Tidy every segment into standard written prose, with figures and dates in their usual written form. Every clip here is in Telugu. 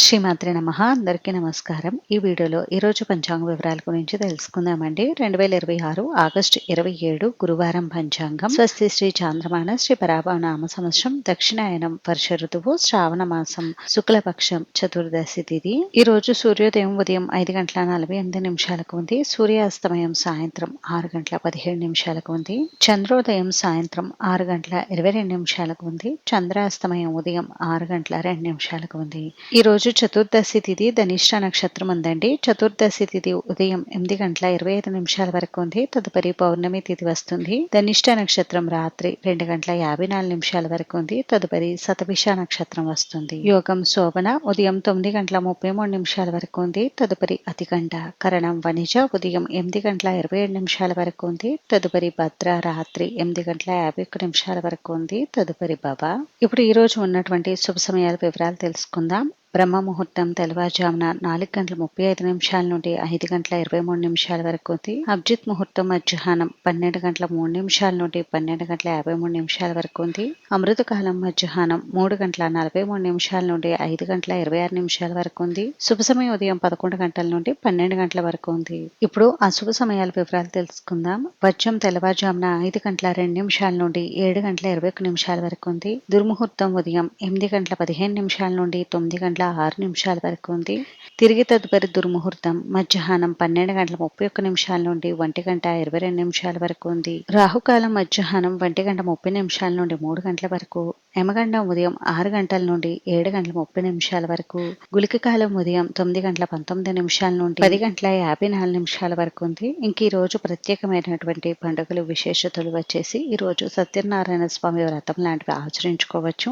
శ్రీమాత్రే నమః. అందరికీ నమస్కారం. ఈ వీడియోలో ఈరోజు పంచాంగ వివరాల గురించి తెలుసుకుందామండి. 2026 ఆగస్టు 27 గురువారం పంచాంగం. స్వస్తి శ్రీ చాంద్రమాన శ్రీ పరాభవ నామ సంవత్సరం దక్షిణాయనం వర్ష ఋతువు శ్రావణ మాసం శుక్లపక్షం చతుర్దశి తిథి. ఈ రోజు సూర్యోదయం ఉదయం 5:48 ఉంది. సూర్యాస్తమయం సాయంత్రం 6:17 ఉంది. చంద్రోదయం సాయంత్రం 6:22 ఉంది. చంద్రాస్తమయం ఉదయం 6:02 ఉంది. ఈ రోజు చతుర్దశి తిథి ధనిష్ట నక్షత్రం ఉందండి. చతుర్దశి తిథి ఉదయం 8:25 వరకు ఉంది. తదుపరి పౌర్ణమి తిథి వస్తుంది. ధనిష్ట నక్షత్రం రాత్రి 2:54 వరకు ఉంది. తదుపరి శతభిష నక్షత్రం వస్తుంది. యోగం శోభన ఉదయం 9:33 వరకు ఉంది. తదుపరి అతిగంట. కరణం వనిజ ఉదయం 8:27 వరకు ఉంది. తదుపరి భద్ర రాత్రి 8:51 వరకు ఉంది. తదుపరి భవ. ఇప్పుడు ఈ రోజు ఉన్నటువంటి శుభ సమయాల వివరాలు తెలుసుకుందాం. బ్రహ్మ ముహూర్తం తెల్లవారుజామున 4:35 నుండి 5:23 వరకు ఉంది. అభిజిత్ ముహూర్తం మధ్యాహ్నం 12:03 నుండి 12:53 వరకు ఉంది. అమృతకాలం మధ్యాహ్నం 3:43 నుండి 5:26 వరకు ఉంది. శుభ సమయం ఉదయం 11 గంటల నుండి 12 గంటల వరకు ఉంది. ఇప్పుడు ఆ శుభ సమయాల వివరాలు తెలుసుకుందాం. వర్జం తెల్లవారుజామున 5:02 నుండి 7:21 వరకు ఉంది. దుర్ముహూర్తం ఉదయం 8:15 నుండి 9:06 వరకు ఉంది. తిరిగి తదుపరి దుర్ముహూర్తం మధ్యాహ్నం 12:31 నుండి 1:22 వరకు ఉంది. రాహుకాలం మధ్యాహ్నం 1:30 నుండి 3 గంటల వరకు. యమగండం ఉదయం 6 గంటల నుండి 7:30 వరకు. గుళిక కాలం ఉదయం 9:19 నుండి 10:54 వరకు ఉంది. ఇంక ఈ రోజు ప్రత్యేకమైనటువంటి పండుగలు విశేషతలు వచ్చేసి ఈ రోజు సత్యనారాయణ స్వామి వ్రతం లాంటివి ఆచరించుకోవచ్చు.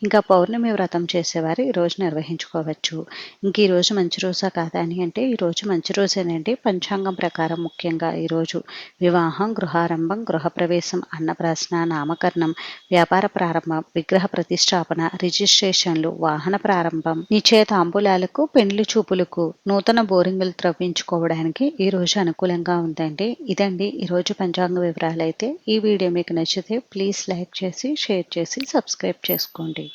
ఇంకా పౌర్ణమి వ్రతం చేసేవారు ఈ రోజు నిర్వహించుకోవచ్చు. ఇంక ఈ రోజు మంచి రోజా కాదా అని అంటే ఈ రోజు మంచి రోజేనండి. పంచాంగం ప్రకారం ముఖ్యంగా ఈ రోజు వివాహం, గృహారంభం, గృహప్రవేశం, అన్నప్రాసన, నామకరణం, వ్యాపార ప్రారంభం, విగ్రహ ప్రతిష్టాపన, రిజిస్ట్రేషన్లు, వాహన ప్రారంభం, నిశ్చయ తాంబూలాలకు, పెండ్లి చూపులకు, నూతన బోరింగులు త్రవ్వించుకోవడానికి ఈ రోజు అనుకూలంగా ఉందండి. ఇదండి ఈ రోజు పంచాంగ వివరాలు. అయితే ఈ వీడియో మీకు నచ్చితే ప్లీజ్ లైక్ చేసి షేర్ చేసి సబ్స్క్రైబ్ చేసుకోండి.